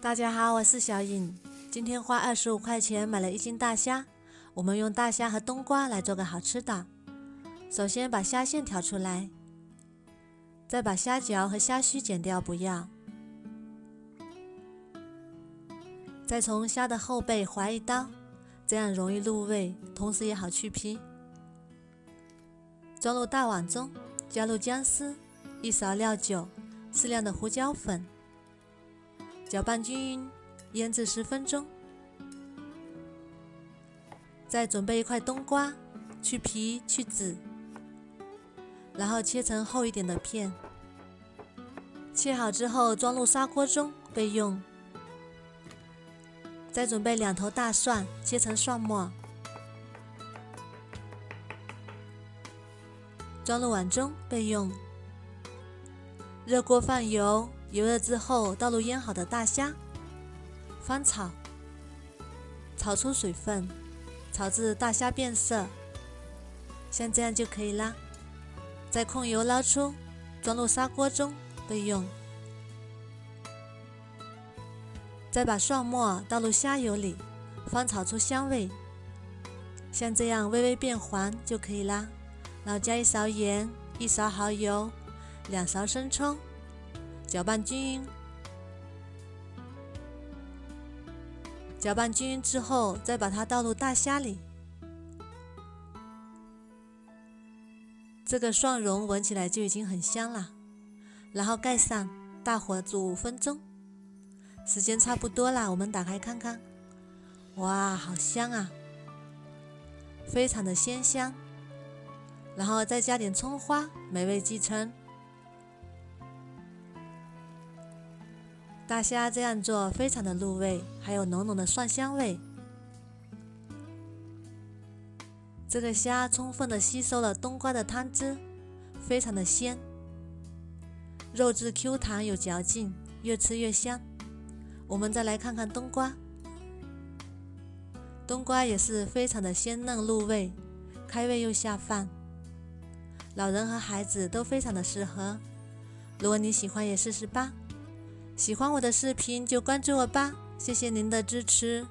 大家好，我是小颖。今天花25块钱买了1斤大虾，我们用大虾和冬瓜来做个好吃的。首先把虾线挑出来，再把虾脚和虾须剪掉不要，再从虾的后背划一刀，这样容易入味，同时也好去皮。装入大碗中，加入姜丝、1勺料酒、适量的胡椒粉，搅拌均匀，腌制10分钟。再准备1块冬瓜，去皮去籽，然后切成厚一点的片。切好之后装入砂锅中备用。再准备2头大蒜，切成蒜末，装入碗中备用。热锅放油，油热之后倒入腌好的大虾，翻炒，炒出水分，炒至大虾变色，像这样就可以啦。再控油捞出，装入砂锅中备用。再把蒜末倒入虾油里，翻炒出香味，像这样微微变黄就可以啦。然后加1勺盐、1勺蚝油、2勺生抽，搅拌均匀。搅拌均匀之后，再把它倒入大虾里。这个蒜蓉闻起来就已经很香了，然后盖上，大火煮5分钟。时间差不多啦，我们打开看看。哇，好香啊，非常的鲜香。然后再加点葱花，美味继承。大虾这样做非常的入味，还有浓浓的蒜香味。这个虾充分的吸收了冬瓜的汤汁，非常的鲜，肉质 Q 弹有嚼劲，越吃越香。我们再来看看冬瓜，冬瓜也是非常的鲜嫩入味，开胃又下饭，老人和孩子都非常的适合。如果你喜欢也试试吧。喜欢我的视频就关注我吧，谢谢您的支持。